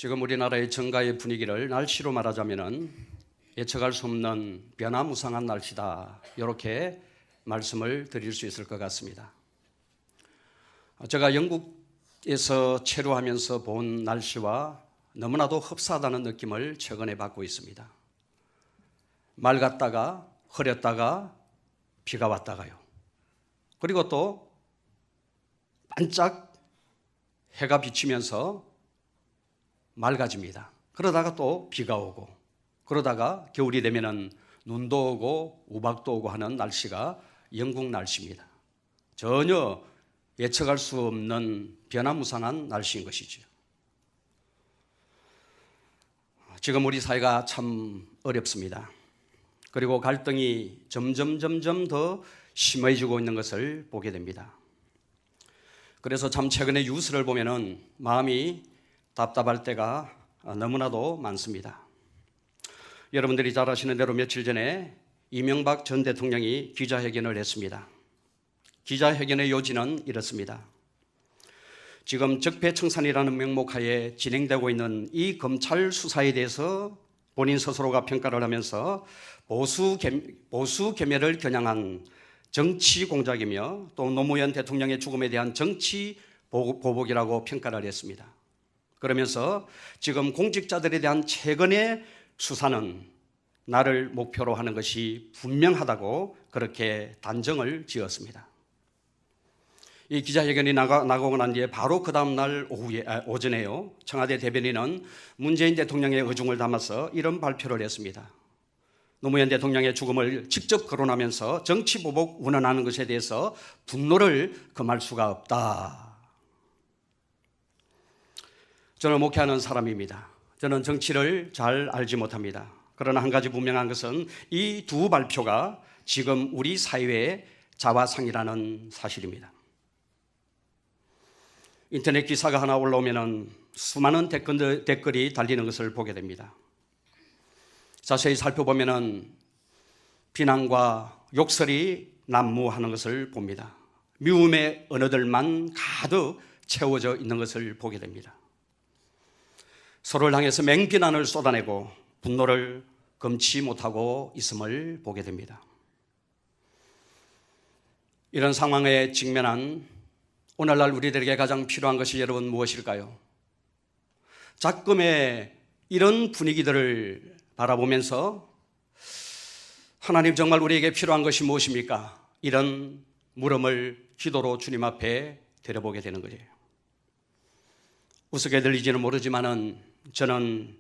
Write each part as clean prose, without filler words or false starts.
지금 우리나라의 정가의 분위기를 날씨로 말하자면은 예측할 수 없는 변화무쌍한 날씨다, 이렇게 말씀을 드릴 수 있을 것 같습니다. 제가 영국에서 체류하면서 본 날씨와 너무나도 흡사하다는 느낌을 최근에 받고 있습니다. 맑았다가 흐렸다가 비가 왔다가요. 그리고 또 반짝 해가 비치면서 맑아집니다. 그러다가 또 비가 오고, 그러다가 겨울이 되면은 눈도 오고 우박도 오고 하는 날씨가 영국 날씨입니다. 전혀 예측할 수 없는 변화무쌍한 날씨인 것이죠. 지금 우리 사회가 참 어렵습니다. 그리고 갈등이 점점 더 심해지고 있는 것을 보게 됩니다. 그래서 참 최근에 뉴스를 보면은 마음이 답답할 때가 너무나도 많습니다. 여러분들이 잘 아시는 대로 며칠 전에 이명박 전 대통령이 기자회견을 했습니다. 기자회견의 요지는 이렇습니다. 지금 적폐청산이라는 명목하에 진행되고 있는 이 검찰 수사에 대해서 본인 스스로가 평가를 하면서 보수 계멸을 겨냥한 정치 공작이며 또 노무현 대통령의 죽음에 대한 정치 보복이라고 평가를 했습니다. 그러면서 지금 공직자들에 대한 최근의 수사는 나를 목표로 하는 것이 분명하다고 그렇게 단정을 지었습니다. 이 기자회견이 나가고 난 뒤에 바로 그 다음 날 오전에요, 청와대 대변인은 문재인 대통령의 의중을 담아서 이런 발표를 했습니다. 노무현 대통령의 죽음을 직접 거론하면서 정치 보복 운운하는 것에 대해서 분노를 금할 수가 없다. 저는 목회하는 사람입니다. 저는 정치를 잘 알지 못합니다. 그러나 한 가지 분명한 것은 이 두 발표가 지금 우리 사회의 자화상이라는 사실입니다. 인터넷 기사가 하나 올라오면 수많은 댓글이 달리는 것을 보게 됩니다. 자세히 살펴보면 비난과 욕설이 난무하는 것을 봅니다. 미움의 언어들만 가득 채워져 있는 것을 보게 됩니다. 서로를 향해서 맹비난을 쏟아내고 분노를 금치 못하고 있음을 보게 됩니다. 이런 상황에 직면한 오늘날 우리들에게 가장 필요한 것이 여러분 무엇일까요? 작금의 이런 분위기들을 바라보면서 하나님, 정말 우리에게 필요한 것이 무엇입니까? 이런 물음을 기도로 주님 앞에 드려보게 되는 거예요. 우습게 들리지는 모르지만은 저는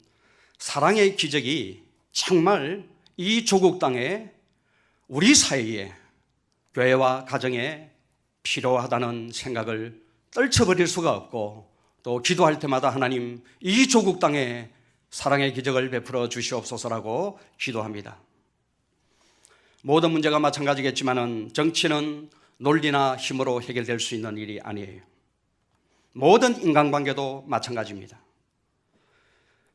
사랑의 기적이 정말 이 조국 땅에 우리 사회에, 교회와 가정에 필요하다는 생각을 떨쳐버릴 수가 없고, 또 기도할 때마다 하나님, 이 조국 땅에 사랑의 기적을 베풀어 주시옵소서라고 기도합니다. 모든 문제가 마찬가지겠지만은 정치는 논리나 힘으로 해결될 수 있는 일이 아니에요. 모든 인간관계도 마찬가지입니다.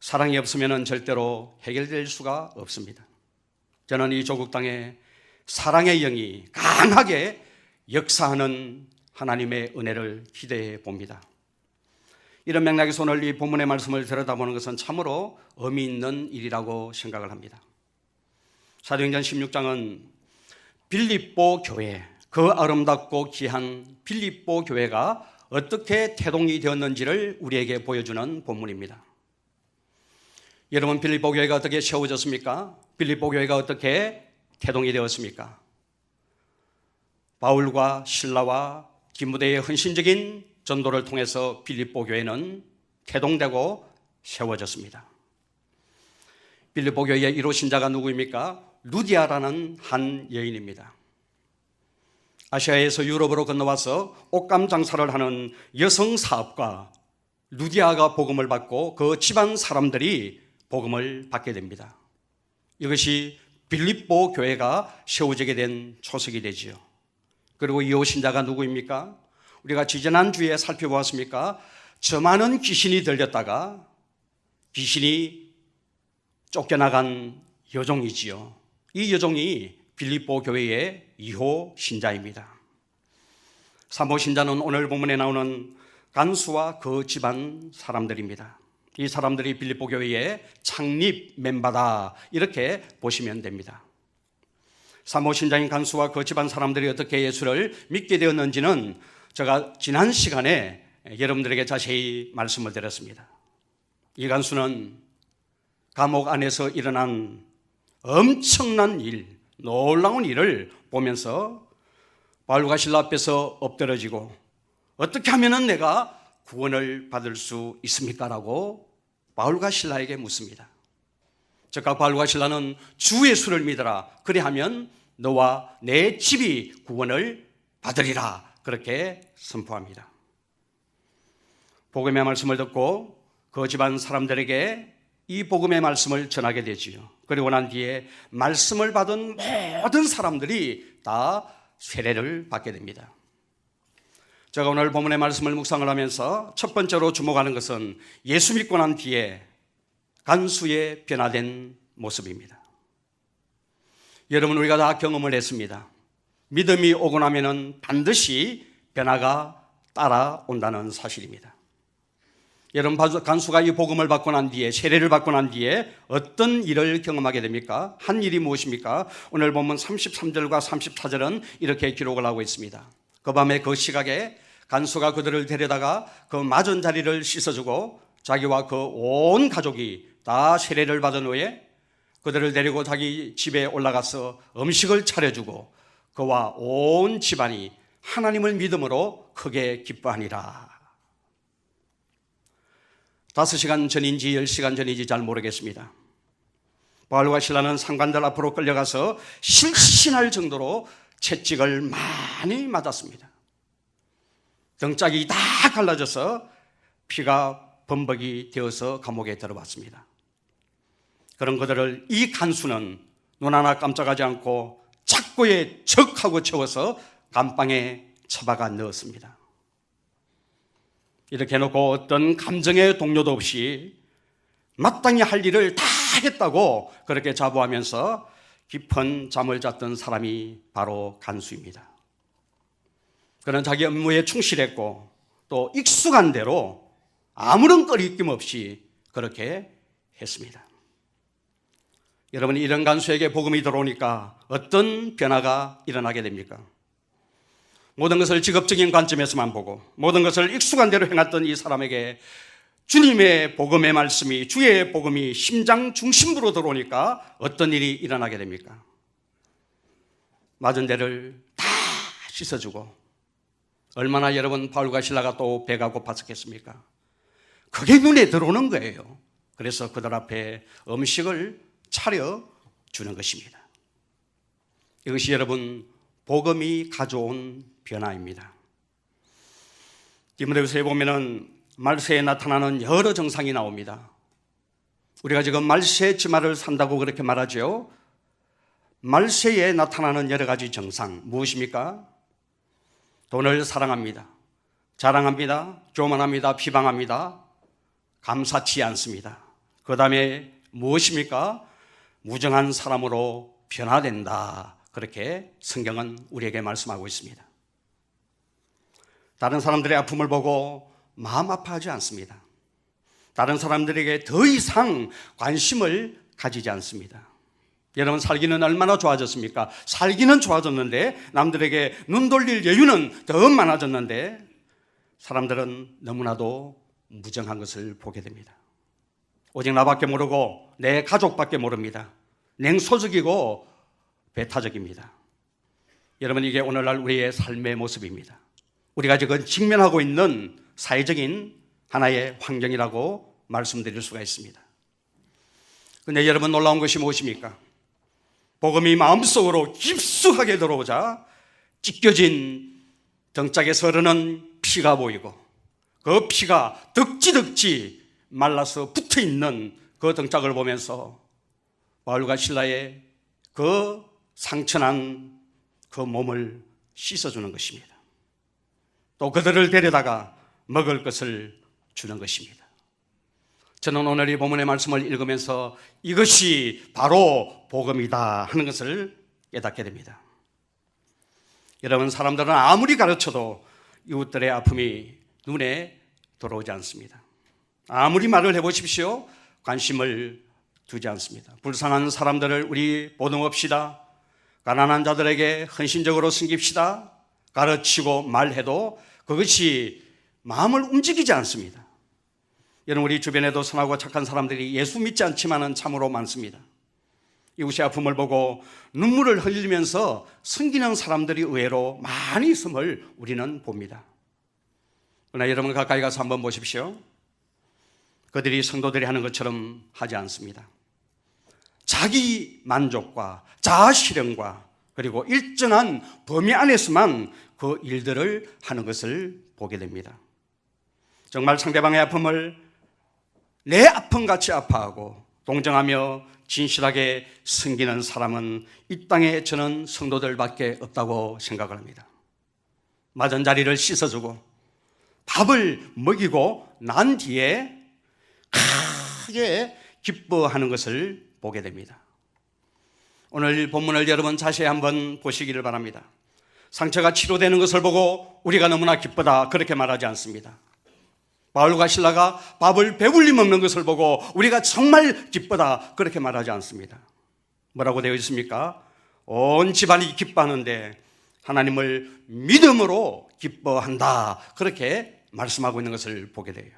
사랑이 없으면 절대로 해결될 수가 없습니다. 저는 이 조국 땅에 사랑의 영이 강하게 역사하는 하나님의 은혜를 기대해 봅니다. 이런 맥락에서 오늘 이 본문의 말씀을 들여다보는 것은 참으로 의미 있는 일이라고 생각을 합니다. 사도행전 16장은 빌립보 교회, 그 아름답고 귀한 빌립보 교회가 어떻게 태동이 되었는지를 우리에게 보여주는 본문입니다. 여러분, 빌립보 교회가 어떻게 세워졌습니까? 빌립보 교회가 어떻게 태동이 되었습니까? 바울과 실라와 디모데의 헌신적인 전도를 통해서 빌립보 교회는 태동되고 세워졌습니다. 빌립보 교회의 1호 신자가 누구입니까? 루디아라는 한 여인입니다. 아시아에서 유럽으로 건너와서 옷감 장사를 하는 여성 사업가 루디아가 복음을 받고 그 집안 사람들이 복음을 받게 됩니다. 이것이 빌립보 교회가 세워지게 된 초석이 되지요. 그리고 2호 신자가 누구입니까? 우리가 지지난주에 살펴보았습니까? 저 많은 귀신이 들렸다가 귀신이 쫓겨나간 여종이지요. 이 여종이 빌립보 교회의 2호 신자입니다. 3호 신자는 오늘 본문에 나오는 간수와 그 집안 사람들입니다. 이 사람들이 빌립보 교회의 창립 멤버다, 이렇게 보시면 됩니다. 사모 신장인 간수와 그 집안 사람들이 어떻게 예수를 믿게 되었는지는 제가 지난 시간에 여러분들에게 자세히 말씀을 드렸습니다. 이 간수는 감옥 안에서 일어난 엄청난 일, 놀라운 일을 보면서 바울과 실라 앞에서 엎드러지고 어떻게 하면 내가 구원을 받을 수 있습니까? 라고 바울과 실라에게 묻습니다. 즉각 바울과 실라는 주 예수를 믿어라, 그리하면 너와 내 집이 구원을 받으리라, 그렇게 선포합니다. 복음의 말씀을 듣고 그 집안 사람들에게 이 복음의 말씀을 전하게 되지요. 그리고 난 뒤에 말씀을 받은 모든 사람들이 다 세례를 받게 됩니다. 제가 오늘 본문의 말씀을 묵상을 하면서 첫 번째로 주목하는 것은 예수 믿고 난 뒤에 간수의 변화된 모습입니다. 여러분, 우리가 다 경험을 했습니다. 믿음이 오고 나면은 반드시 변화가 따라온다는 사실입니다. 여러분, 간수가 이 복음을 받고 난 뒤에, 세례를 받고 난 뒤에 어떤 일을 경험하게 됩니까? 한 일이 무엇입니까? 오늘 보면 33절과 34절은 이렇게 기록을 하고 있습니다. 그 밤에 그 시각에 간수가 그들을 데려다가 그 맞은 자리를 씻어주고 자기와 그 온 가족이 다 세례를 받은 후에 그들을 데리고 자기 집에 올라가서 음식을 차려주고 그와 온 집안이 하나님을 믿음으로 크게 기뻐하니라. 5시간 전인지 10시간 전인지 잘 모르겠습니다. 바울과 실라는 상관들 앞으로 끌려가서 실신할 정도로 채찍을 많이 맞았습니다. 등짝이 다 갈라져서 피가 범벅이 되어서 감옥에 들어왔습니다. 그런 그들을 이 간수는 눈 하나 깜짝하지 않고 착고에 척하고 채워서 감방에 처박아 넣었습니다. 이렇게 해놓고 어떤 감정의 동료도 없이 마땅히 할 일을 다 했다고 그렇게 자부하면서 깊은 잠을 잤던 사람이 바로 간수입니다. 그는 자기 업무에 충실했고 또 익숙한 대로 아무런 꺼리낌 없이 그렇게 했습니다. 여러분, 이런 간수에게 복음이 들어오니까 어떤 변화가 일어나게 됩니까? 모든 것을 직업적인 관점에서만 보고 모든 것을 익숙한 대로 행했던 이 사람에게 주님의 복음의 말씀이, 주의 복음이 심장 중심부로 들어오니까 어떤 일이 일어나게 됩니까? 맞은 데를 다 씻어주고, 얼마나 여러분 바울과 실라가 또 배가 고팠었겠습니까? 그게 눈에 들어오는 거예요. 그래서 그들 앞에 음식을 차려주는 것입니다. 이것이 여러분 복음이 가져온 변화입니다. 디모데후서에 보면은 말세에 나타나는 여러 정상이 나옵니다. 우리가 지금 말세 지마를 산다고 그렇게 말하죠. 말세에 나타나는 여러 가지 정상 무엇입니까? 돈을 사랑합니다. 자랑합니다. 교만합니다. 비방합니다. 감사치 않습니다. 그 다음에 무엇입니까? 무정한 사람으로 변화된다. 그렇게 성경은 우리에게 말씀하고 있습니다. 다른 사람들의 아픔을 보고 마음 아파하지 않습니다. 다른 사람들에게 더 이상 관심을 가지지 않습니다. 여러분, 살기는 얼마나 좋아졌습니까? 살기는 좋아졌는데 남들에게 눈 돌릴 여유는 더 많아졌는데 사람들은 너무나도 무정한 것을 보게 됩니다. 오직 나밖에 모르고 내 가족밖에 모릅니다. 냉소적이고 배타적입니다. 여러분, 이게 오늘날 우리의 삶의 모습입니다. 우리가 지금 직면하고 있는 사회적인 하나의 환경이라고 말씀드릴 수가 있습니다. 그런데 여러분, 놀라운 것이 무엇입니까? 복음이 마음속으로 깊숙하게 들어오자 찢겨진 등짝에서 흐르는 피가 보이고 그 피가 덕지덕지 말라서 붙어있는 그 등짝을 보면서 바울과 실라의 그 상처난 그 몸을 씻어주는 것입니다. 또 그들을 데려다가 먹을 것을 주는 것입니다. 저는 오늘 이 본문의 말씀을 읽으면서 이것이 바로 복음이다 하는 것을 깨닫게 됩니다. 여러분, 사람들은 아무리 가르쳐도 이웃들의 아픔이 눈에 들어오지 않습니다. 아무리 말을 해보십시오. 관심을 두지 않습니다. 불쌍한 사람들을 우리 보듬읍시다. 가난한 자들에게 헌신적으로 섬깁시다. 가르치고 말해도 그것이 마음을 움직이지 않습니다. 여러분, 우리 주변에도 선하고 착한 사람들이 예수 믿지 않지만은 참으로 많습니다. 이웃의 아픔을 보고 눈물을 흘리면서 섬기는 사람들이 의외로 많이 있음을 우리는 봅니다. 그러나 여러분, 가까이 가서 한번 보십시오. 그들이 성도들이 하는 것처럼 하지 않습니다. 자기 만족과 자아 실현과 그리고 일정한 범위 안에서만 그 일들을 하는 것을 보게 됩니다. 정말 상대방의 아픔을 내 아픔같이 아파하고 동정하며 진실하게 섬기는 사람은 이 땅에 저는 성도들밖에 없다고 생각을 합니다. 맞은 자리를 씻어주고 밥을 먹이고 난 뒤에 크게 기뻐하는 것을 보게 됩니다. 오늘 본문을 여러분 자세히 한번 보시기를 바랍니다. 상처가 치료되는 것을 보고 우리가 너무나 기쁘다 그렇게 말하지 않습니다. 바울과 실라가 밥을 배불리 먹는 것을 보고 우리가 정말 기쁘다 그렇게 말하지 않습니다. 뭐라고 되어 있습니까? 온 집안이 기뻐하는데 하나님을 믿음으로 기뻐한다 그렇게 말씀하고 있는 것을 보게 돼요.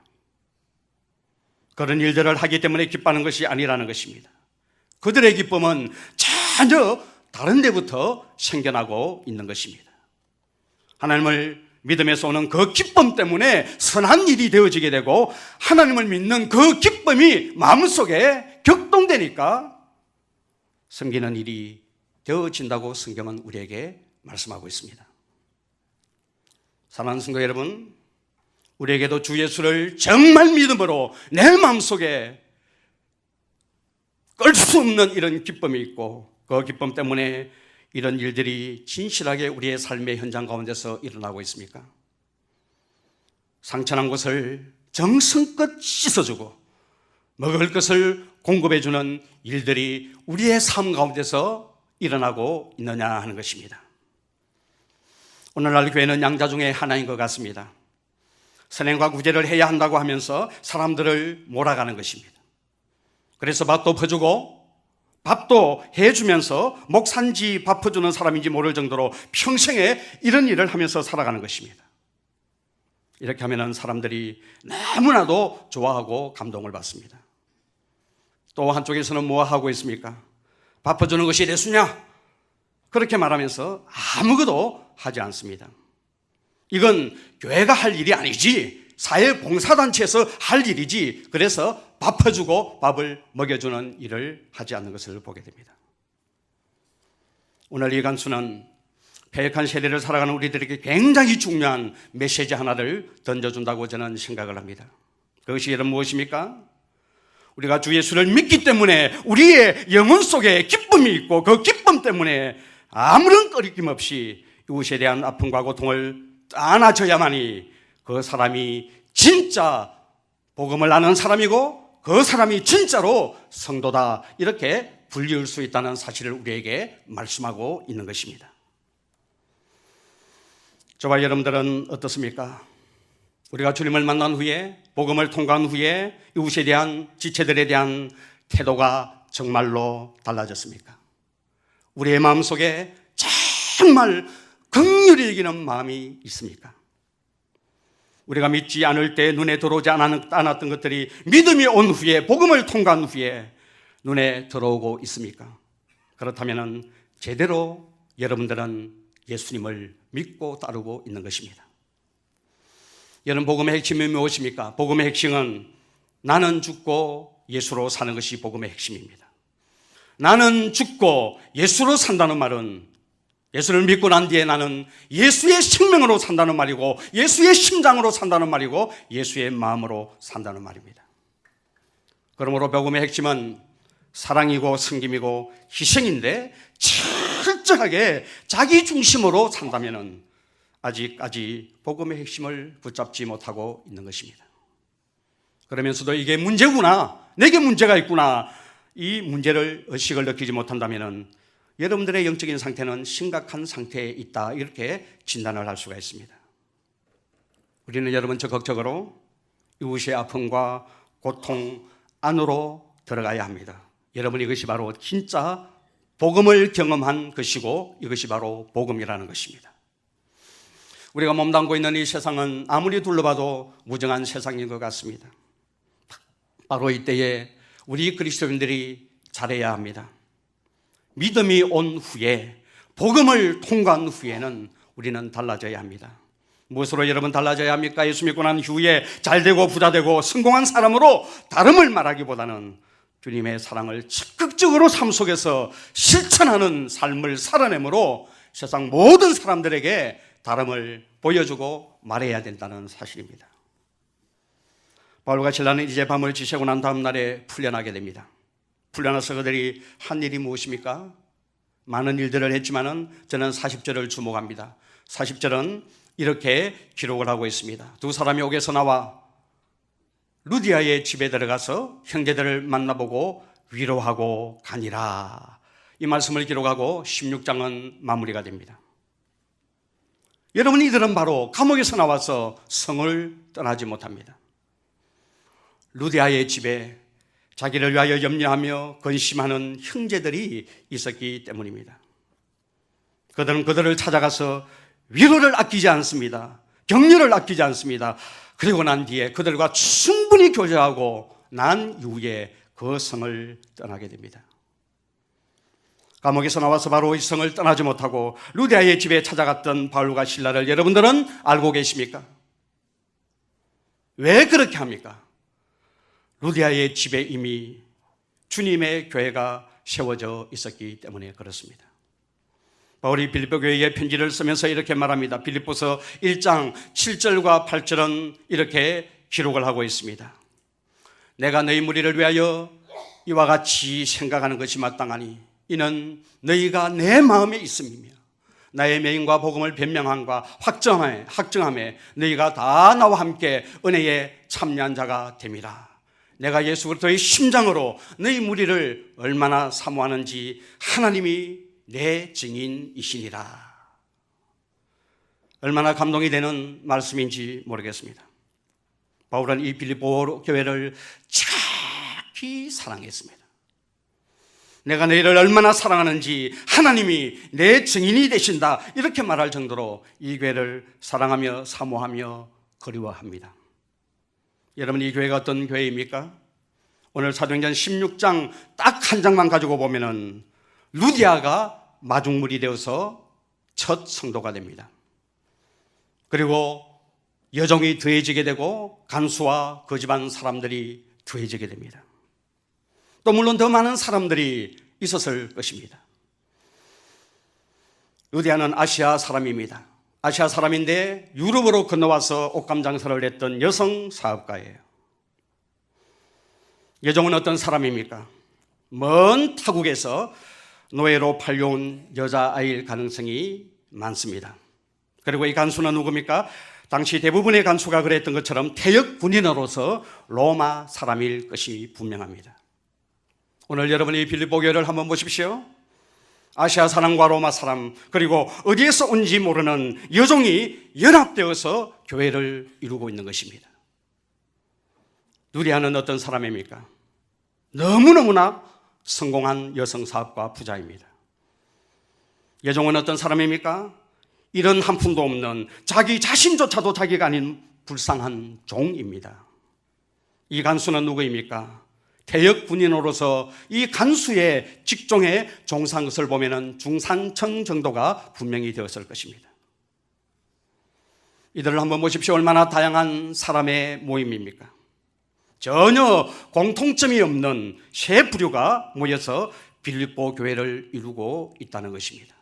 그런 일들을 하기 때문에 기뻐하는 것이 아니라는 것입니다. 그들의 기쁨은 전혀 다른 데부터 생겨나고 있는 것입니다. 하나님을 믿음에서 오는 그 기쁨 때문에 선한 일이 되어지게 되고 하나님을 믿는 그 기쁨이 마음속에 격동되니까 섬기는 일이 되어진다고 성경은 우리에게 말씀하고 있습니다. 사랑하는 성도 여러분, 우리에게도 주 예수를 정말 믿음으로 내 마음속에 끌 수 없는 이런 기쁨이 있고 그 기쁨 때문에 이런 일들이 진실하게 우리의 삶의 현장 가운데서 일어나고 있습니까? 상처난 곳을 정성껏 씻어주고 먹을 것을 공급해주는 일들이 우리의 삶 가운데서 일어나고 있느냐 하는 것입니다. 오늘날 교회는 양자 중에 하나인 것 같습니다. 선행과 구제를 해야 한다고 하면서 사람들을 몰아가는 것입니다. 그래서 밥도 퍼주고 밥도 해주면서 목산지 밥 퍼주는 사람인지 모를 정도로 평생에 이런 일을 하면서 살아가는 것입니다. 이렇게 하면 사람들이 너무나도 좋아하고 감동을 받습니다. 또 한쪽에서는 뭐 하고 있습니까? 밥 퍼주는 것이 대수냐? 그렇게 말하면서 아무것도 하지 않습니다. 이건 교회가 할 일이 아니지, 사회봉사단체에서 할 일이지, 그래서 밥 퍼주고 밥을 먹여주는 일을 하지 않는 것을 보게 됩니다. 오늘 이 간수는 패역한 세대를 살아가는 우리들에게 굉장히 중요한 메시지 하나를 던져준다고 저는 생각을 합니다. 그것이 여러분 무엇입니까? 우리가 주 예수를 믿기 때문에 우리의 영혼 속에 기쁨이 있고 그 기쁨 때문에 아무런 꺼리낌 없이 이웃에 대한 아픔과 고통을 안아줘야만이 그 사람이 진짜 복음을 아는 사람이고 그 사람이 진짜로 성도다 이렇게 불리울 수 있다는 사실을 우리에게 말씀하고 있는 것입니다. 저와 여러분들은 어떻습니까? 우리가 주님을 만난 후에 복음을 통과한 후에 이웃에 대한 지체들에 대한 태도가 정말로 달라졌습니까? 우리의 마음속에 정말 긍휼히 여기는 마음이 있습니까? 우리가 믿지 않을 때 눈에 들어오지 않았던 것들이 믿음이 온 후에 복음을 통과한 후에 눈에 들어오고 있습니까? 그렇다면 제대로 여러분들은 예수님을 믿고 따르고 있는 것입니다. 여러분, 복음의 핵심이 무엇입니까? 복음의 핵심은 나는 죽고 예수로 사는 것이 복음의 핵심입니다. 나는 죽고 예수로 산다는 말은 예수를 믿고 난 뒤에 나는 예수의 생명으로 산다는 말이고 예수의 심장으로 산다는 말이고 예수의 마음으로 산다는 말입니다. 그러므로 복음의 핵심은 사랑이고 섬김이고 희생인데 철저하게 자기 중심으로 산다면 아직까지 복음의 핵심을 붙잡지 못하고 있는 것입니다. 그러면서도 이게 문제구나, 내게 문제가 있구나, 이 문제를 의식을 느끼지 못한다면 여러분들의 영적인 상태는 심각한 상태에 있다 이렇게 진단을 할 수가 있습니다. 우리는 여러분 적극적으로 이웃의 아픔과 고통 안으로 들어가야 합니다. 여러분, 이것이 바로 진짜 복음을 경험한 것이고 이것이 바로 복음이라는 것입니다. 우리가 몸담고 있는 이 세상은 아무리 둘러봐도 무정한 세상인 것 같습니다. 바로 이때에 우리 그리스도인들이 잘해야 합니다. 믿음이 온 후에, 복음을 통과한 후에는 우리는 달라져야 합니다. 무엇으로 여러분 달라져야 합니까? 예수 믿고 난 후에 잘되고 부자되고 성공한 사람으로 다름을 말하기보다는 주님의 사랑을 적극적으로 삶 속에서 실천하는 삶을 살아내므로 세상 모든 사람들에게 다름을 보여주고 말해야 된다는 사실입니다. 바울과 실라는 이제 밤을 지새고 난 다음 날에 풀려나게 됩니다. 풀려나서 그들이 한 일이 무엇입니까? 많은 일들을 했지만은 저는 40절을 주목합니다. 40절은 이렇게 기록을 하고 있습니다. 두 사람이 옥에서 나와 루디아의 집에 들어가서 형제들을 만나보고 위로하고 가니라. 이 말씀을 기록하고 16장은 마무리가 됩니다. 여러분, 이들은 바로 감옥에서 나와서 성을 떠나지 못합니다. 루디아의 집에 자기를 위하여 염려하며 근심하는 형제들이 있었기 때문입니다. 그들은 그들을 찾아가서 위로를 아끼지 않습니다. 격려를 아끼지 않습니다. 그리고 난 뒤에 그들과 충분히 교제하고 난 이후에 그 성을 떠나게 됩니다. 감옥에서 나와서 바로 이 성을 떠나지 못하고 루디아의 집에 찾아갔던 바울과 실라를 여러분들은 알고 계십니까? 왜 그렇게 합니까? 루디아의 집에 이미 주님의 교회가 세워져 있었기 때문에 그렇습니다. 바울이 빌립보 교회에 편지를 쓰면서 이렇게 말합니다. 빌립보서 1장 7절과 8절은 이렇게 기록을 하고 있습니다. 내가 너희 무리를 위하여 이와 같이 생각하는 것이 마땅하니 이는 너희가 내 마음에 있음이며 나의 명령과 복음을 변명함과 확정함에 너희가 다 나와 함께 은혜에 참여한 자가 됨이라. 내가 예수 그리스도의 심장으로 너희 무리를 얼마나 사모하는지 하나님이 내 증인이시니라. 얼마나 감동이 되는 말씀인지 모르겠습니다. 바울은 이 빌립보 교회를 지극히 사랑했습니다. 내가 너희를 얼마나 사랑하는지 하나님이 내 증인이 되신다, 이렇게 말할 정도로 이 교회를 사랑하며 사모하며 그리워합니다. 여러분, 이 교회가 어떤 교회입니까? 오늘 사도행전 16장 딱 한 장만 가지고 보면은 루디아가 마중물이 되어서 첫 성도가 됩니다. 그리고 여종이 더해지게 되고 간수와 그 집안 사람들이 더해지게 됩니다. 또 물론 더 많은 사람들이 있었을 것입니다. 루디아는 아시아 사람입니다. 아시아 사람인데 유럽으로 건너와서 옷감 장사를 했던 여성 사업가예요. 여종은 어떤 사람입니까? 먼 타국에서 노예로 팔려온 여자아이일 가능성이 많습니다. 그리고 이 간수는 누굽니까? 당시 대부분의 간수가 그랬던 것처럼 퇴역 군인으로서 로마 사람일 것이 분명합니다. 오늘 여러분이 빌립보 교회를 한번 보십시오. 아시아 사람과 로마 사람, 그리고 어디에서 온지 모르는 여종이 연합되어서 교회를 이루고 있는 것입니다. 누리아는 어떤 사람입니까? 너무너무나 성공한 여성 사업가 부자입니다. 여종은 어떤 사람입니까? 이런 한 푼도 없는 자기 자신조차도 자기가 아닌 불쌍한 종입니다. 이 간수는 누구입니까? 퇴역 군인으로서 이 간수의 직종에 종사한 것을 보면 중산층 정도가 분명히 되었을 것입니다. 이들을 한번 보십시오. 얼마나 다양한 사람의 모임입니까? 전혀 공통점이 없는 세 부류가 모여서 빌립보 교회를 이루고 있다는 것입니다.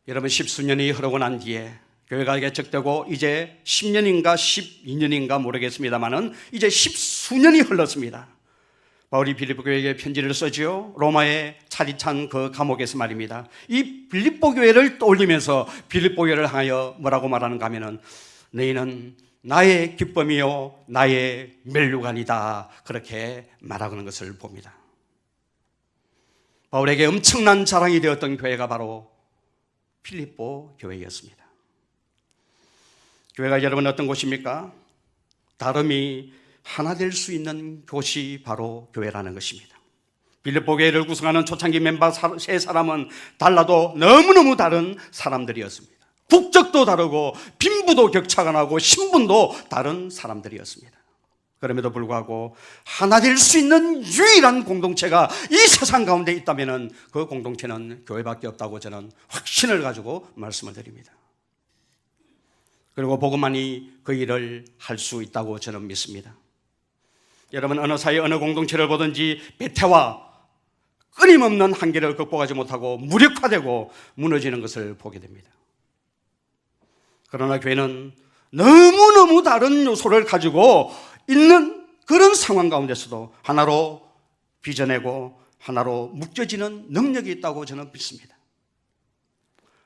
여러분, 10수년이 흐르고 난 뒤에 교회가 개척되고 이제 10년인가 12년인가 모르겠습니다만은 이제 10수년이 흘렀습니다. 바울이 빌립보 교회에게 편지를 써지요. 로마의 차디찬 그 감옥에서 말입니다. 이 빌립보 교회를 떠올리면서 빌립보 교회를 향하여 뭐라고 말하는가 하면은 너희는 나의 기쁨이요 나의 멸류관이다, 그렇게 말하는 것을 봅니다. 바울에게 엄청난 자랑이 되었던 교회가 바로 빌립보 교회였습니다. 교회가 여러분 어떤 곳입니까? 다름이 하나 될 수 있는 곳이 바로 교회라는 것입니다. 빌립보 교회를 구성하는 초창기 멤버 세 사람은 달라도 너무너무 다른 사람들이었습니다. 국적도 다르고 빈부도 격차가 나고 신분도 다른 사람들이었습니다. 그럼에도 불구하고 하나 될 수 있는 유일한 공동체가 이 세상 가운데 있다면 그 공동체는 교회밖에 없다고 저는 확신을 가지고 말씀을 드립니다. 그리고 복음만이 그 일을 할 수 있다고 저는 믿습니다. 여러분, 어느 사회 어느 공동체를 보든지 배태와 끊임없는 한계를 극복하지 못하고 무력화되고 무너지는 것을 보게 됩니다. 그러나 교회는 너무너무 다른 요소를 가지고 있는 그런 상황 가운데서도 하나로 빚어내고 하나로 묶여지는 능력이 있다고 저는 믿습니다.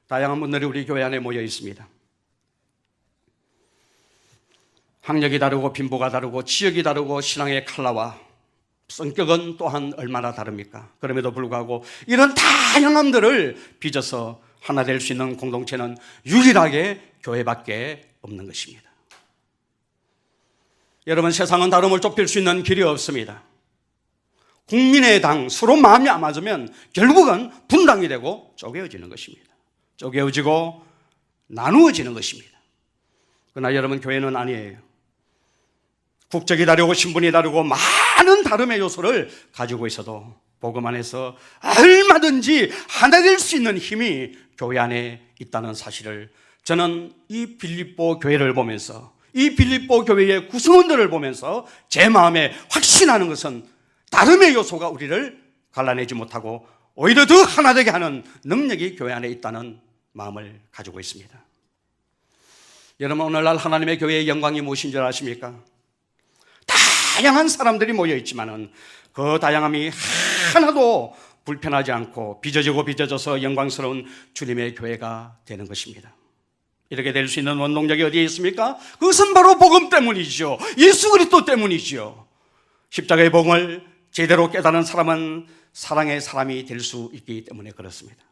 다양한 분들이 우리 교회 안에 모여 있습니다. 학력이 다르고 빈부가 다르고 지역이 다르고 신앙의 컬러와 성격은 또한 얼마나 다릅니까? 그럼에도 불구하고 이런 다양함들을 빚어서 하나 될 수 있는 공동체는 유일하게 교회밖에 없는 것입니다. 여러분, 세상은 다름을 좁힐 수 있는 길이 없습니다. 국민의 당 서로 마음이 안 맞으면 결국은 분당이 되고 쪼개어지는 것입니다. 쪼개어지고 나누어지는 것입니다. 그러나 여러분, 교회는 아니에요. 국적이 다르고 신분이 다르고 많은 다름의 요소를 가지고 있어도 복음 안에서 얼마든지 하나 될 수 있는 힘이 교회 안에 있다는 사실을 저는 이 빌립보 교회를 보면서, 이 빌립보 교회의 구성원들을 보면서 제 마음에 확신하는 것은 다름의 요소가 우리를 갈라내지 못하고 오히려 더 하나 되게 하는 능력이 교회 안에 있다는 마음을 가지고 있습니다. 여러분, 오늘날 하나님의 교회의 영광이 무엇인 줄 아십니까? 다양한 사람들이 모여 있지만은 그 다양함이 하나도 불편하지 않고 빚어져서 영광스러운 주님의 교회가 되는 것입니다. 이렇게 될 수 있는 원동력이 어디에 있습니까? 그것은 바로 복음 때문이죠. 예수 그리스도 때문이죠. 십자가의 복음을 제대로 깨달은 사람은 사랑의 사람이 될 수 있기 때문에 그렇습니다.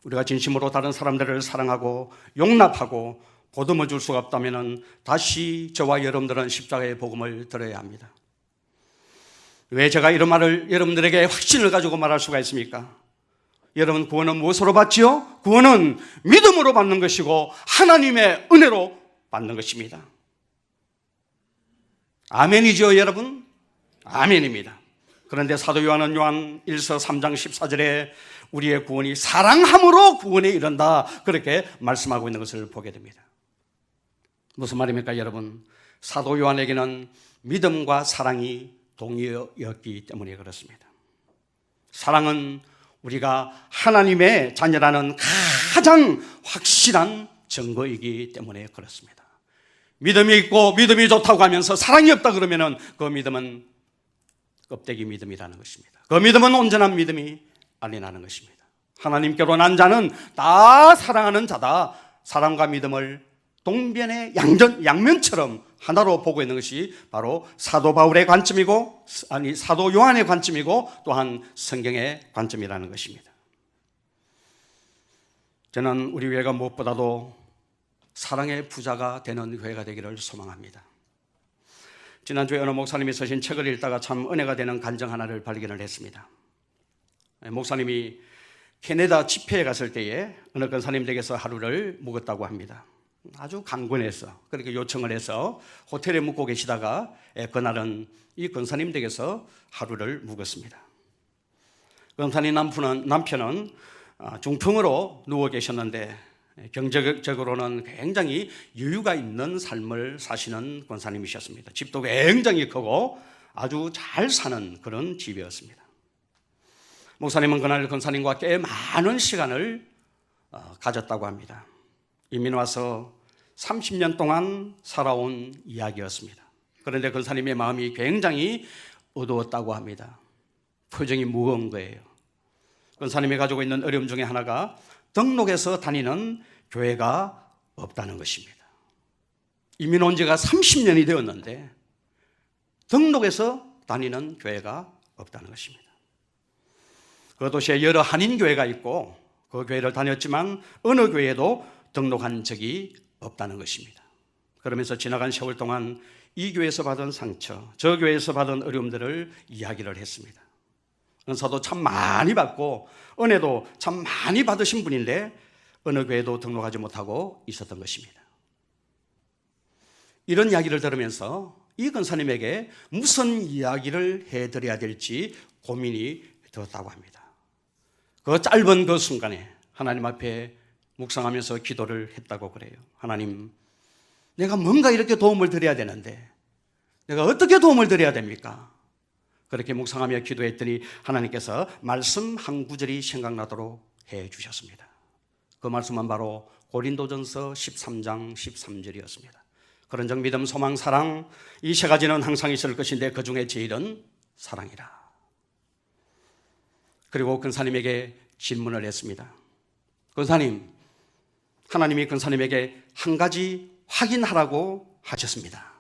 우리가 진심으로 다른 사람들을 사랑하고 용납하고 보듬어 줄 수가 없다면 다시 저와 여러분들은 십자가의 복음을 들어야 합니다. 왜 제가 이런 말을 여러분들에게 확신을 가지고 말할 수가 있습니까? 여러분, 구원은 무엇으로 받지요? 구원은 믿음으로 받는 것이고 하나님의 은혜로 받는 것입니다. 아멘이죠, 여러분? 아멘입니다. 그런데 사도 요한은 요한 1서 3장 14절에 우리의 구원이 사랑함으로 구원에 이른다, 그렇게 말씀하고 있는 것을 보게 됩니다. 무슨 말입니까, 여러분? 사도 요한에게는 믿음과 사랑이 동의였기 때문에 그렇습니다. 사랑은 우리가 하나님의 자녀라는 가장 확실한 증거이기 때문에 그렇습니다. 믿음이 있고 믿음이 좋다고 하면서 사랑이 없다 그러면은 그 믿음은 껍데기 믿음이라는 것입니다. 그 믿음은 온전한 믿음이 아니라는 것입니다. 하나님께로 난 자는 다 사랑하는 자다. 사랑과 믿음을 동변의 양면처럼 하나로 보고 있는 것이 바로 사도 바울의 관점이고, 사도 요한의 관점이고 또한 성경의 관점이라는 것입니다. 저는 우리 교회가 무엇보다도 사랑의 부자가 되는 교회가 되기를 소망합니다. 지난주에 어느 목사님이 쓰신 책을 읽다가 참 은혜가 되는 간증 하나를 발견을 했습니다. 목사님이 캐나다 집회에 갔을 때에 어느 권사님 댁에서 하루를 묵었다고 합니다. 아주 강권해서 그렇게 요청을 해서 호텔에 묵고 계시다가 그날은 이 권사님 댁에서 하루를 묵었습니다. 권사님 남편은 중풍으로 누워 계셨는데 경제적으로는 굉장히 여유가 있는 삶을 사시는 권사님이셨습니다. 집도 굉장히 크고 아주 잘 사는 그런 집이었습니다. 목사님은 그날 권사님과 꽤 많은 시간을 가졌다고 합니다. 이미 와서 30년 동안 살아온 이야기였습니다. 그런데 권사님의 마음이 굉장히 어두웠다고 합니다. 표정이 무거운 거예요. 권사님이 가지고 있는 어려움 중에 하나가 등록해서 다니는 교회가 없다는 것입니다. 이민 온 지가 30년이 되었는데 등록해서 다니는 교회가 없다는 것입니다. 그 도시에 여러 한인교회가 있고 그 교회를 다녔지만 어느 교회에도 등록한 적이 없다는 것입니다. 그러면서 지나간 세월 동안 이 교회에서 받은 상처, 저 교회에서 받은 어려움들을 이야기를 했습니다. 은사도 참 많이 받고 은혜도 참 많이 받으신 분인데 어느 교회도 등록하지 못하고 있었던 것입니다. 이런 이야기를 들으면서 이 권사님에게 무슨 이야기를 해드려야 될지 고민이 되었다고 합니다. 그 짧은 그 순간에 하나님 앞에 묵상하면서 기도를 했다고 그래요. 하나님, 내가 뭔가 이렇게 도움을 드려야 되는데 내가 어떻게 도움을 드려야 됩니까? 그렇게 묵상하며 기도했더니 하나님께서 말씀 한 구절이 생각나도록 해 주셨습니다. 그 말씀은 바로 고린도전서 13장 13절이었습니다. 그런즉 믿음, 소망, 사랑, 이 세 가지는 항상 있을 것인데 그 중에 제일은 사랑이라. 그리고 권사님에게 질문을 했습니다. 권사님, 하나님이 권사님에게 한 가지 확인하라고 하셨습니다.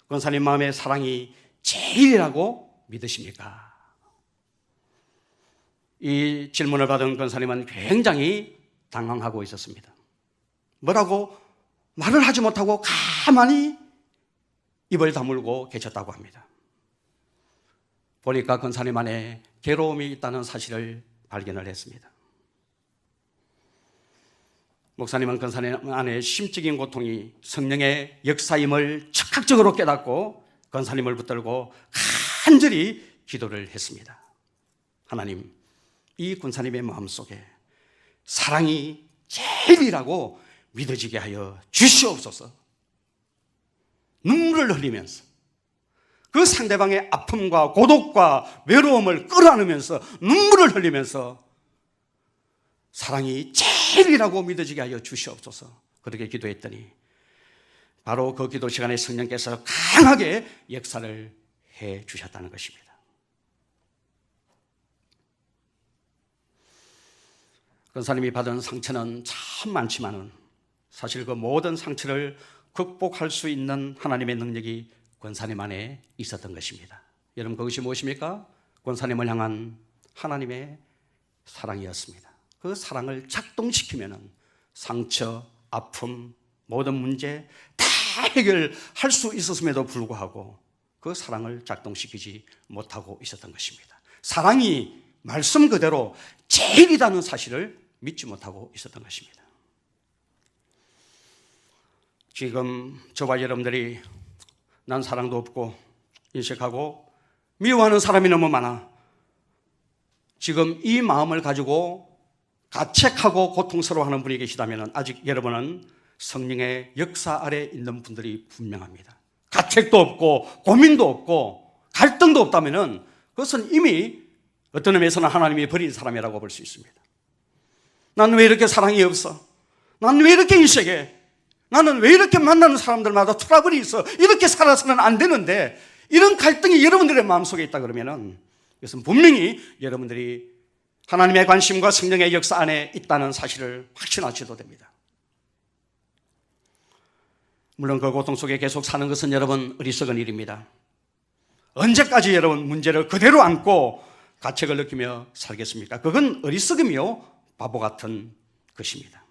권사님 마음에 사랑이 제일이라고 믿으십니까? 이 질문을 받은 권사님은 굉장히 당황하고 있었습니다. 뭐라고 말을 하지 못하고 가만히 입을 다물고 계셨다고 합니다. 보니까 권사님 안에 괴로움이 있다는 사실을 발견을 했습니다. 목사님은 권사님 안에 심적인 고통이 성령의 역사임을 즉각적으로 깨닫고 권사님을 붙들고 간절히 기도를 했습니다. 하나님, 이 권사님의 마음속에 사랑이 제일이라고 믿어지게 하여 주시옵소서. 눈물을 흘리면서 그 상대방의 아픔과 고독과 외로움을 끌어안으면서 눈물을 흘리면서 사랑이 제일이라고 믿어지게 하여 주시옵소서. 그렇게 기도했더니 바로 그 기도 시간에 성령께서 강하게 역사를 해 주셨다는 것입니다. 권사님이 받은 상처는 참 많지만은 사실 그 모든 상처를 극복할 수 있는 하나님의 능력이 권사님 안에 있었던 것입니다. 여러분, 그것이 무엇입니까? 권사님을 향한 하나님의 사랑이었습니다. 그 사랑을 작동시키면은 상처, 아픔, 모든 문제 다 해결할 수 있었음에도 불구하고 그 사랑을 작동시키지 못하고 있었던 것입니다. 사랑이 말씀 그대로 제일이라는 사실을 믿지 못하고 있었던 것입니다. 지금 저와 여러분들이 난 사랑도 없고 인식하고 미워하는 사람이 너무 많아. 지금 이 마음을 가지고 가책하고 고통스러워하는 분이 계시다면 아직 여러분은 성령의 역사 아래 있는 분들이 분명합니다. 가책도 없고 고민도 없고 갈등도 없다면 그것은 이미 어떤 의미에서는 하나님이 버린 사람이라고 볼 수 있습니다. 난 왜 이렇게 사랑이 없어? 난 왜 이렇게 인식해? 나는 왜 이렇게 만나는 사람들마다 트러블이 있어? 이렇게 살아서는 안 되는데 이런 갈등이 여러분들의 마음속에 있다 그러면은 이것은 분명히 여러분들이 하나님의 관심과 성령의 역사 안에 있다는 사실을 확신하셔도 됩니다. 물론 그 고통 속에 계속 사는 것은 여러분 어리석은 일입니다. 언제까지 여러분 문제를 그대로 안고 가책을 느끼며 살겠습니까? 그건 어리석음이요 바보 같은 것입니다.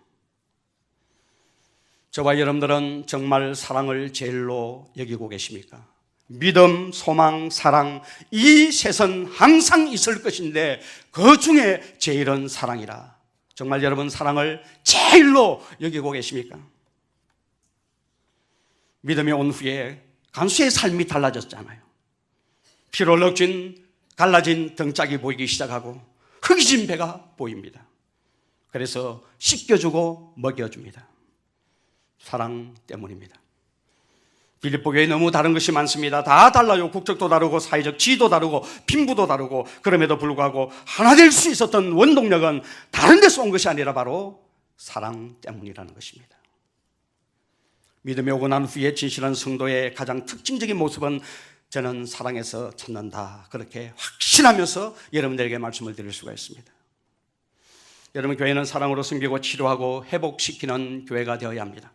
저와 여러분들은 정말 사랑을 제일로 여기고 계십니까? 믿음, 소망, 사랑 이 셋은 항상 있을 것인데 그 중에 제일은 사랑이라. 정말 여러분 사랑을 제일로 여기고 계십니까? 믿음이 온 후에 간수의 삶이 달라졌잖아요. 피로 럭진 갈라진 등짝이 보이기 시작하고 흙이진 배가 보입니다. 그래서 씻겨주고 먹여줍니다. 사랑 때문입니다. 빌립보 교회 너무 다른 것이 많습니다. 다 달라요. 국적도 다르고 사회적 지위도 다르고 빈부도 다르고 그럼에도 불구하고 하나 될 수 있었던 원동력은 다른 데서 온 것이 아니라 바로 사랑 때문이라는 것입니다. 믿음이 오고 난 후에 진실한 성도의 가장 특징적인 모습은 저는 사랑에서 찾는다. 그렇게 확신하면서 여러분들에게 말씀을 드릴 수가 있습니다. 여러분, 교회는 사랑으로 섬기고 치료하고 회복시키는 교회가 되어야 합니다.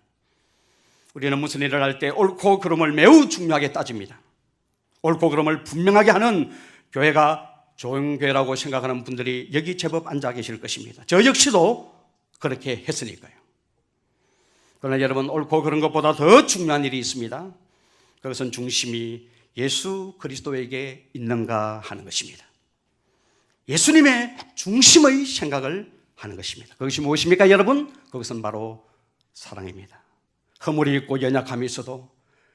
우리는 무슨 일을 할 때 옳고 그름을 매우 중요하게 따집니다. 옳고 그름을 분명하게 하는 교회가 좋은 교회라고 생각하는 분들이 여기 제법 앉아 계실 것입니다. 저 역시도 그렇게 했으니까요. 그러나 여러분, 옳고 그런 것보다 더 중요한 일이 있습니다. 그것은 중심이 예수 그리스도에게 있는가 하는 것입니다. 예수님의 중심의 생각을 하는 것입니다. 그것이 무엇입니까, 여러분? 그것은 바로 사랑입니다. 허물이 있고 연약함이 있어도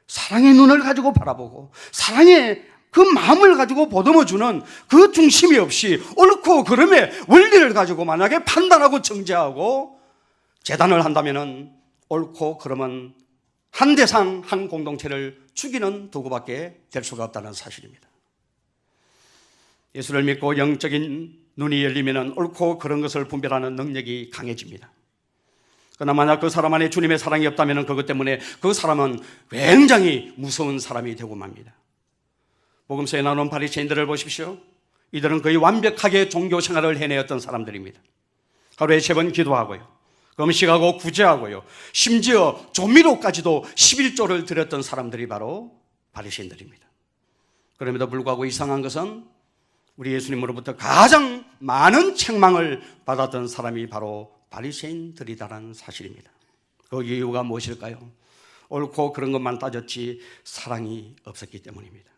사랑의 눈을 가지고 바라보고 사랑의 그 마음을 가지고 보듬어주는 그 중심이 없이 옳고 그름의 원리를 가지고 만약에 판단하고 정죄하고 재단을 한다면 옳고 그름은 한 대상 한 공동체를 죽이는 도구밖에 될 수가 없다는 사실입니다. 예수를 믿고 영적인 눈이 열리면 옳고 그런 것을 분별하는 능력이 강해집니다. 그러나 만약 그 사람 안에 주님의 사랑이 없다면 그것 때문에 그 사람은 굉장히 무서운 사람이 되고 맙니다. 복음서에 나오는 바리새인들을 보십시오. 이들은 거의 완벽하게 종교 생활을 해내었던 사람들입니다. 하루에 3번 기도하고요, 금식하고 구제하고요, 심지어 조미료까지도 11조를 드렸던 사람들이 바로 바리새인들입니다. 그럼에도 불구하고 이상한 것은 우리 예수님으로부터 가장 많은 책망을 받았던 사람이 바로 바리새인들이다라는 사실입니다. 그 이유가 무엇일까요? 옳고 그런 것만 따졌지 사랑이 없었기 때문입니다.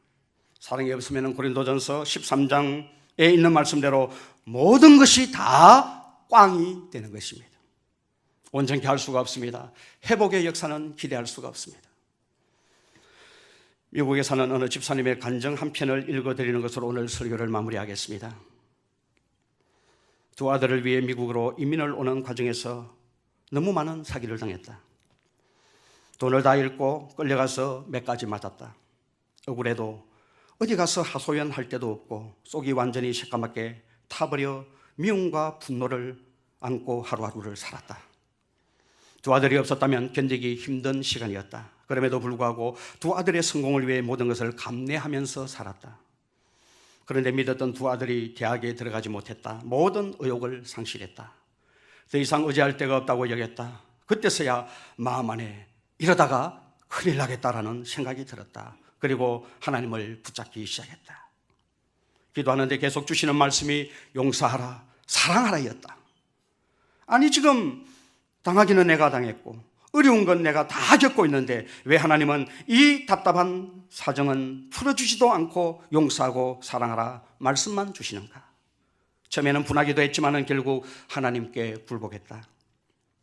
사랑이 없으면 고린도전서 13장에 있는 말씀대로 모든 것이 다 꽝이 되는 것입니다. 온전케 할 수가 없습니다. 회복의 역사는 기대할 수가 없습니다. 미국에 사는 어느 집사님의 간증 한 편을 읽어드리는 것으로 오늘 설교를 마무리하겠습니다. 두 아들을 위해 미국으로 이민을 오는 과정에서 너무 많은 사기를 당했다. 돈을 다 잃고 끌려가서 몇 가지 맞았다. 억울해도 어디 가서 하소연할 데도 없고 속이 완전히 새까맣게 타버려 미움과 분노를 안고 하루하루를 살았다. 두 아들이 없었다면 견디기 힘든 시간이었다. 그럼에도 불구하고 두 아들의 성공을 위해 모든 것을 감내하면서 살았다. 그런데 믿었던 두 아들이 대학에 들어가지 못했다. 모든 의욕을 상실했다. 더 이상 의지할 데가 없다고 여겼다. 그때서야 마음 안에 이러다가 큰일 나겠다라는 생각이 들었다. 그리고 하나님을 붙잡기 시작했다. 기도하는데 계속 주시는 말씀이 용서하라, 사랑하라였다. 아니 지금 당하기는 내가 당했고 어려운 건 내가 다 겪고 있는데 왜 하나님은 이 답답한 사정은 풀어주지도 않고 용서하고 사랑하라 말씀만 주시는가? 처음에는 분하기도 했지만 결국 하나님께 굴복했다.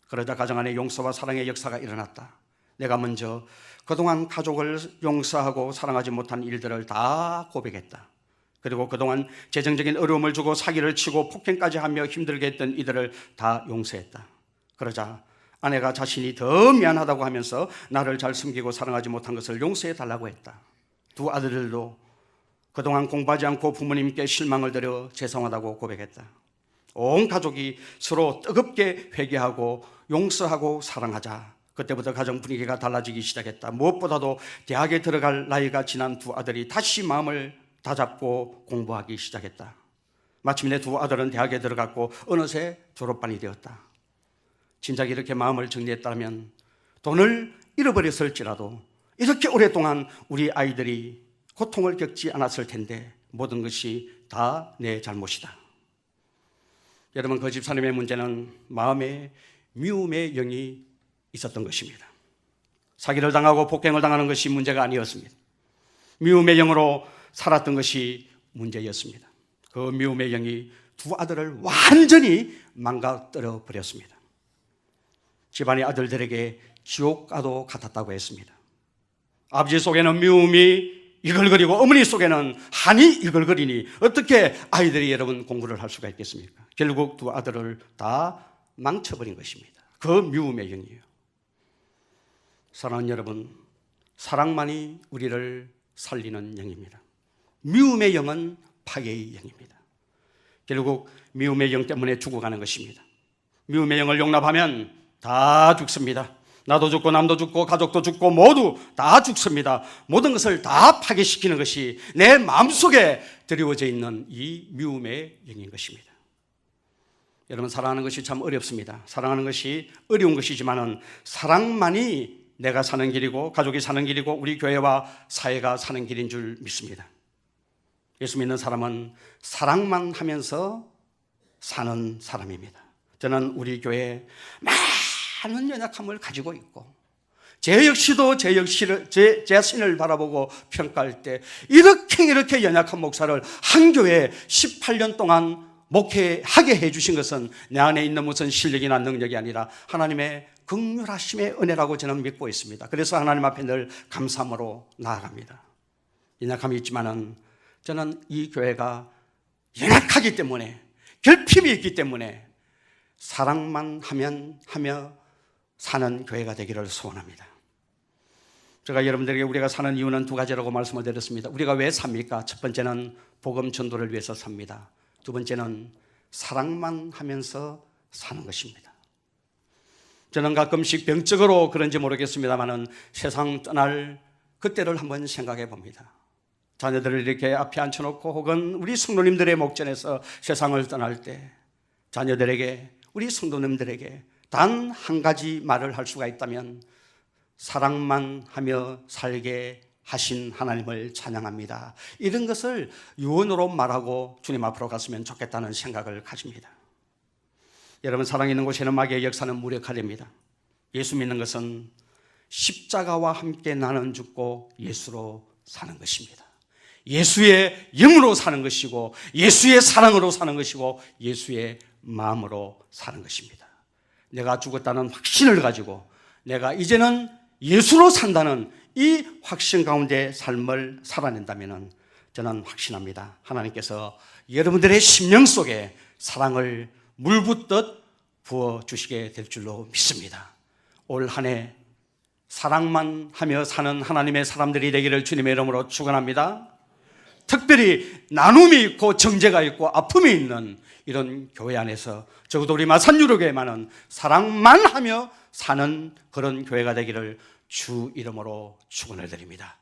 그러자 가정 안에 용서와 사랑의 역사가 일어났다. 내가 먼저 그동안 가족을 용서하고 사랑하지 못한 일들을 다 고백했다. 그리고 그동안 재정적인 어려움을 주고 사기를 치고 폭행까지 하며 힘들게 했던 이들을 다 용서했다. 그러자 아내가 자신이 더 미안하다고 하면서 나를 잘 숨기고 사랑하지 못한 것을 용서해 달라고 했다. 두 아들들도 그동안 공부하지 않고 부모님께 실망을 드려 죄송하다고 고백했다. 온 가족이 서로 뜨겁게 회개하고 용서하고 사랑하자. 그때부터 가정 분위기가 달라지기 시작했다. 무엇보다도 대학에 들어갈 나이가 지난 두 아들이 다시 마음을 다잡고 공부하기 시작했다. 마침내 두 아들은 대학에 들어갔고 어느새 졸업반이 되었다. 진작 이렇게 마음을 정리했다면 돈을 잃어버렸을지라도 이렇게 오랫동안 우리 아이들이 고통을 겪지 않았을 텐데 모든 것이 다 내 잘못이다. 여러분, 그 집사님의 문제는 마음에 미움의 영이 있었던 것입니다. 사기를 당하고 폭행을 당하는 것이 문제가 아니었습니다. 미움의 영으로 살았던 것이 문제였습니다. 그 미움의 영이 두 아들을 완전히 망가뜨려 버렸습니다. 집안의 아들들에게 지옥가도 같았다고 했습니다. 아버지 속에는 미움이 이글거리고 어머니 속에는 한이 이글거리니 어떻게 아이들이 여러분 공부를 할 수가 있겠습니까? 결국 두 아들을 다 망쳐버린 것입니다. 그 미움의 영이에요. 사랑하는 여러분, 사랑만이 우리를 살리는 영입니다. 미움의 영은 파괴의 영입니다. 결국 미움의 영 때문에 죽어가는 것입니다. 미움의 영을 용납하면 다 죽습니다. 나도 죽고 남도 죽고 가족도 죽고 모두 다 죽습니다. 모든 것을 다 파괴시키는 것이 내 마음속에 드리워져 있는 이 미움의 영인 것입니다. 여러분, 사랑하는 것이 참 어렵습니다. 사랑하는 것이 어려운 것이지만 사랑만이 내가 사는 길이고 가족이 사는 길이고 우리 교회와 사회가 사는 길인 줄 믿습니다. 예수 믿는 사람은 사랑만 하면서 사는 사람입니다. 저는 우리 교회에 많은 연약함을 가지고 있고 제 역시도 제 자신을 바라보고 평가할 때 이렇게 연약한 목사를 한 교회에 18년 동안 목회하게 해주신 것은 내 안에 있는 무슨 실력이나 능력이 아니라 하나님의 긍휼하심의 은혜라고 저는 믿고 있습니다. 그래서 하나님 앞에 늘 감사함으로 나아갑니다. 연약함이 있지만은 저는 이 교회가 연약하기 때문에, 결핍이 있기 때문에 사랑만 하며 사는 교회가 되기를 소원합니다. 제가 여러분들에게 우리가 사는 이유는 두 가지라고 말씀을 드렸습니다. 우리가 왜 삽니까? 첫 번째는 복음 전도를 위해서 삽니다. 두 번째는 사랑만 하면서 사는 것입니다. 저는 가끔씩 병적으로 그런지 모르겠습니다만은 세상 떠날 그때를 한번 생각해 봅니다. 자녀들을 이렇게 앞에 앉혀놓고 혹은 우리 성도님들의 목전에서 세상을 떠날 때 자녀들에게, 우리 성도님들에게 단 한 가지 말을 할 수가 있다면 사랑만 하며 살게 하신 하나님을 찬양합니다. 이런 것을 유언으로 말하고 주님 앞으로 갔으면 좋겠다는 생각을 가집니다. 여러분, 사랑 있는 곳에는 마귀의 역사는 무력화됩니다. 예수 믿는 것은 십자가와 함께 나는 죽고 예수로 사는 것입니다. 예수의 영으로 사는 것이고 예수의 사랑으로 사는 것이고 예수의 마음으로 사는 것입니다. 내가 죽었다는 확신을 가지고 내가 이제는 예수로 산다는 이 확신 가운데 삶을 살아낸다면 저는 확신합니다. 하나님께서 여러분들의 심령 속에 사랑을 물붓듯 부어주시게 될 줄로 믿습니다. 올 한 해 사랑만 하며 사는 하나님의 사람들이 되기를 주님의 이름으로 축원합니다. 특별히 나눔이 있고 정죄가 있고 아픔이 있는 이런 교회 안에서 적어도 우리 마산유로교회만은 사랑만 하며 사는 그런 교회가 되기를 주 이름으로 축원을 드립니다.